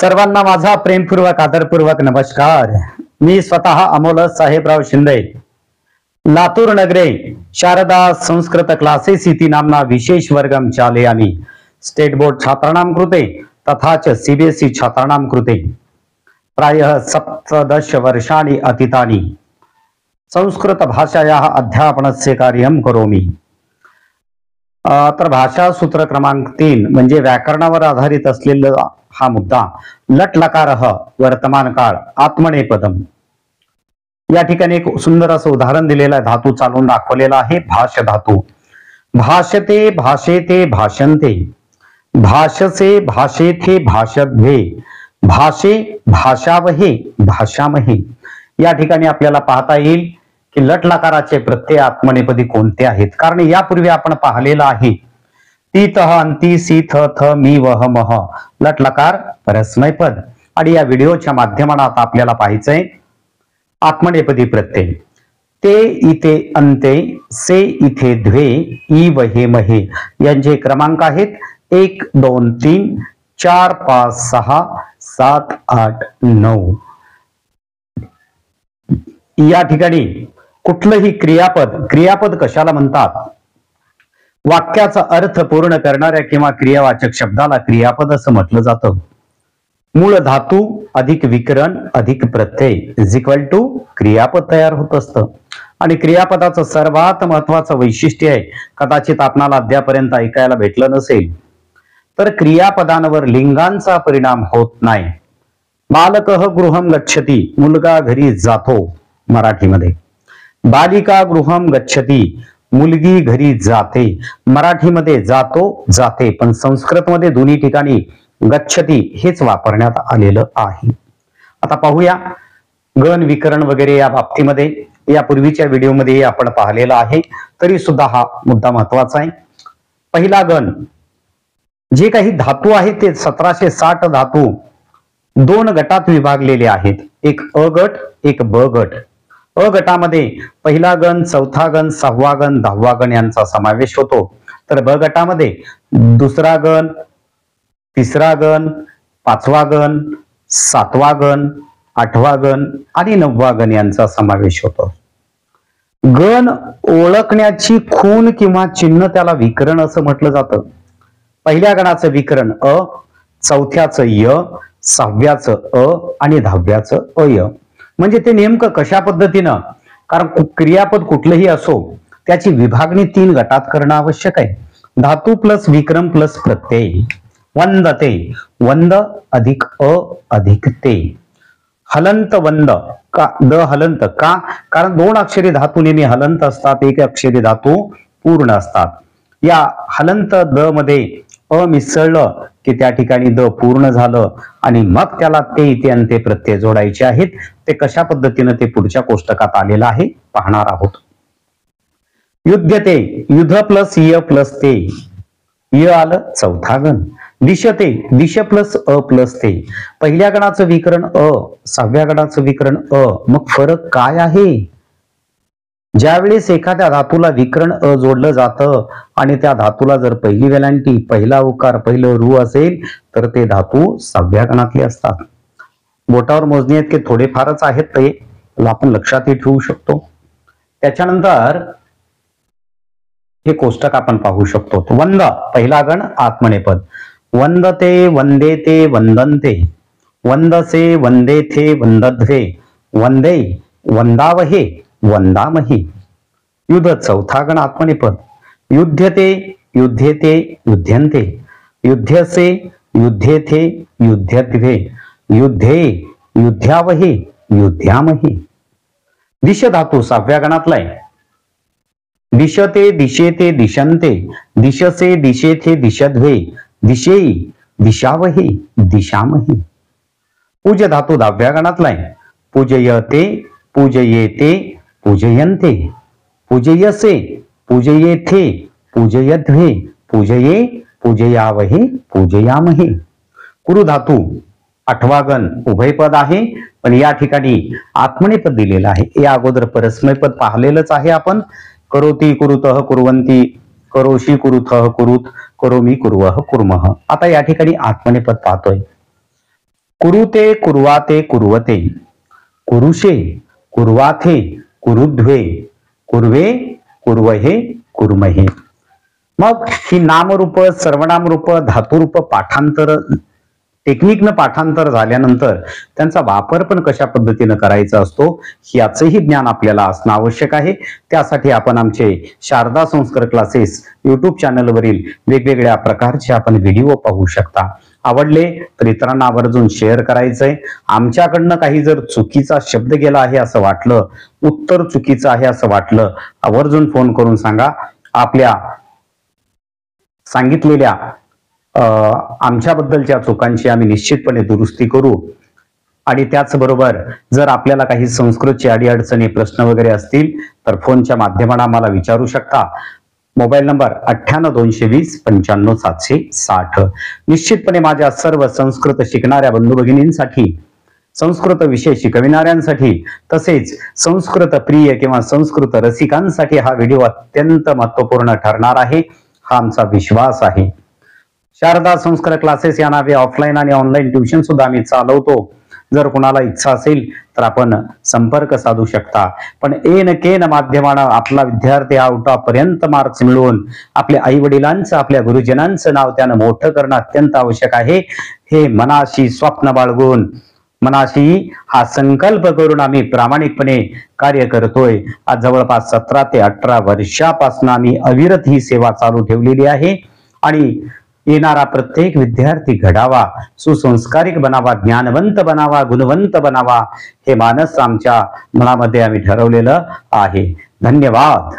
सर्वांना माझा प्रेमपूर्वक आदरपूर्वक नमस्कार। मी स्वतः अमोल साहेबराव शिंदे, लातूर नगरे शारदा संस्कृत क्लासेस इति नाम्ना विशेष वर्गं चालयामि। स्टेट बोर्ड छात्राणां कृते तथा च सीबीएसई छात्राणां कृते प्रायः 17 वर्षाणि अतीतानि संस्कृत भाषायाः अध्यापनस्य कार्यं करोमि। तर भाषा सूत्र क्रमांक 3 म्हणजे व्याकरणावर आधारित असलेला हा मुद्दा, लट लकारः वर्तमान काळ आत्मनेपदम। या ठिकाणी एक सुंदर असं उदाहरण दिलेलं आहे, धातू चालवून दाखवलेला आहे। भाष धातू, भाषते भाषेते भाषन्ते, भाषसे भाषेथे भाषद्वे, भाषे भाषावहे भाषामहे। या ठिकाणी आपल्याला पाहता येईल की लट लकाराचे प्रत्यय आत्मनेपदी कोणते आहेत, कारण यापूर्वी आपण पाहिलेलं आहे ती तह अंती सी थ थ मी वह मह लट लकार परस्मय पद। आणि या व्हिडिओच्या माध्यमातून आता आपल्याला पाहायचंय आत्मनेपदी प्रत्यय। ते इथे अंते, से इथे द्वे, ई वहे महे यांचे क्रमांक आहेत 1 2 3 4 5 6 7 8 9। या ठिकाणी कुठलंही क्रियापद कशाला म्हणतात? वाक्याचा अर्थ पूर्ण करणाऱ्या किंवा क्रियावाचक शब्दाला क्रियापद असं म्हटलं जातं। मूळ धातू अधिक विकरण अधिक प्रत्यय इज इक्वल टू क्रियापद तयार होत असतं। आणि क्रियापदाचं सर्वात महत्वाचं वैशिष्ट्य आहे, कदाचित आपणाला अद्यापर्यंत ऐकायला भेटलं नसेल, तर क्रियापदांवर लिंगांचा परिणाम होत नाही। बालकः गृहं गच्छति, मुलगा घरी जातो मराठीमध्ये। बालिका गृहं गच्छति, मुलगी घरी जाते मराठीमध्ये जातो जाते, पण संस्कृतमध्ये दोन्ही ठिकाणी गच्छति हेच वापरण्यात आलेलं आहे। आता पाहूया गण विकरण वगैरे या बाबतीमध्ये यापूर्वीच्या व्हिडिओमध्ये आपण पाहिलेला आहे, तरी सुद्धा हा मुद्दा महत्वाचा आहे। पहिला गण, जे काही धातू आहेत ते 1760 धातू 2 गटात विभागलेले आहेत, एक अ गट एक ब गट। अ गटामध्ये पहिला गण, चौथा गण, 6वा गण, 10वा गण यांचा समावेश होतो। तर ब गटामध्ये दुसरा गण, तिसरा गण, 5वा गण, 7वा गण, 8वा गण आणि 9वा गण यांचा समावेश होतो। गण ओळखण्याची खूण किंवा चिन्ह त्याला विकरण असं म्हटलं जातं। पहिल्या गणाचं विकरण अ, चौथ्याचं य, 6व्याचं अ आणि 10व्याचं अय। म्हणजे ते नेमकं कशा पद्धतीनं, कारण क्रियापद कुठलंही असो त्याची विभागणी 3 गटात करणं आवश्यक आहे। धातू प्लस विक्रम प्लस प्रत्यय। वंदते, वंद अधिक अ अधिक ते। हलंत वंद का, द हलंत का, कारण 2 अक्षरी धातू नेहमी हलंत असतात, 1 अक्षरी धातू पूर्ण असतात। या हलंत द मध्ये अ मिसळलं की त्या ठिकाणी द पूर्ण झालं आणि मग त्याला ते इथे अंते प्रत्यय जोडायचे आहेत। ते कशा पद्धतीनं ते पुढच्या कोष्टकात आलेलं आहे पाहणार आहोत। युध्यते, युध प्लस य प्लस ते, य आलं चौथा गण। दिशते, दिश प्लस अ प्लस ते। पहिल्या गणाचं विकरण अ, 6व्या गणाचं विकरण अ, मग फरक काय आहे? ज्यावेळेस एखाद्या धातूला विकरण अ जोडलं जातं आणि त्या धातूला जर पहिली वेलांटी, पहिला उकार, पहिलं रू असेल तर ते धातू 6व्या गणातले असतात। बोटावर मोजणी आहेत की थोडे फारच आहेत, ते आपण लक्षातही ठेवू शकतो। त्याच्यानंतर हे कोष्टक आपण पाहू शकतो। वंद, पहिला गण आत्मनेपद। वंदते, वंदेते, वंदन्ते, वंदसे, वंदेथे, वंदध्वे, वंदे, वंदावहे, वंदामहे। युध, चौथा गण आत्मनेपद। युध्यते, युध्येते, युध्यन्ते, युध्यसे, युध्येथे, युध्यध्वे, युद्धे, युद्ध्यावहे, युद्ध्यामहे। दिश धातू 6व्या गणातला आहे। दिशते, दिशेते, दिशन्ते, दिशसे, दिशेथे, दिशध्वे, दिशे, दिशावहे, दिशामहे। पूज धातू 10व्या गणातला आहे। पूजयते, पूजयेते, पूजयन्ते, पूजयसे, पूजयेथे, पूजयध्वे, पूजये, पूजयावहे, पूजयामहे। कुरु धातू 8वा गण उभयपद आहे, पण या ठिकाणी आत्मनेपद दिलेलं आहे। या अगोदर परस्मयपद पाहिलेलंच आहे आपण। करोती, कुरुतः, कुर्वन्ती, करोशी, कुरुथः, कुरुत, करोमी, कुर्वः, कुर्मः। आता या ठिकाणी आत्मनेपद पाहतोय। कुरुते कुर्वाते कुर्वते, कुरुषे कुर्वाथे कुरुध्वे, कुर्वे कुर्वहे कुर्महे. मग ही नामरूप सर्वनाम रूप धातुरूप पाठांतर टेक्निकनं पाठांतर झाल्यानंतर त्यांचा वापर पण कशा पद्धतीनं करायचा असतो याचंही ज्ञान आपल्याला असणं आवश्यक आहे. त्यासाठी आपण आमचे शारदा संस्कार क्लासेस युट्यूब चॅनलवरील वेगवेगळ्या प्रकारचे आपण व्हिडिओ पाहू शकता. आवडले तर इतरांना आवर्जून शेअर करायचंय. आमच्याकडनं काही जर चुकीचा शब्द गेला आहे असं वाटलं, उत्तर चुकीचं आहे असं वाटलं, आवर्जून फोन करून सांगा. आपल्या सांगितलेल्या आमच्याबद्दलच्या चुकांची आम्ही निश्चितपणे दुरुस्ती करू. आणि त्याचबरोबर जर आपल्याला काही संस्कृतची अडीअडचणी प्रश्न वगैरे असतील तर फोनच्या माध्यमाने आम्हाला विचारू शकता. Mobile number 98-220-95-760. निश्चितपणे माझ्या सर्व संस्कृत शिकणाऱ्या बंधू भगिनींसाठी, संस्कृत विषय शिकविणाऱ्यांसाठी तसेच संस्कृत प्रिय किंवा संस्कृत रसिकांसाठी हा व्हिडिओ अत्यंत महत्वपूर्ण ठरणार आहे, हा आमचा विश्वास आहे. शारदा संस्कार क्लासेस या नावे ऑफलाईन आणि ऑनलाईन ट्युशन सुद्धा आम्ही चालवतो. जर कोणाला इच्छा असेल तर आपण संपर्क साधू शकता. पण एन केन माध्यमानं आपला विद्यार्थी आउटापर्यंत मार्क्स मिळवून आपल्या आई वडिलांचं, आपल्या गुरुजनांचं नाव त्यानं मोठं करणं अत्यंत आवश्यक आहे. हे मनाशी स्वप्न बाळगून, मनाशी हा संकल्प करून आम्ही प्रामाणिकपणे कार्य करतोय. आज जवळपास 17 ते 18 वर्षापासून आम्ही अविरत ही सेवा चालू ठेवलेली आहे. आणि येणारा प्रत्येक विद्यार्थी घडावा, सुसंस्कारिक बनावा, ज्ञानवंत बनावा, गुणवंत बनावा, हे मानस आमच्या मनामध्ये आम्ही ठरवलेलं आहे. धन्यवाद.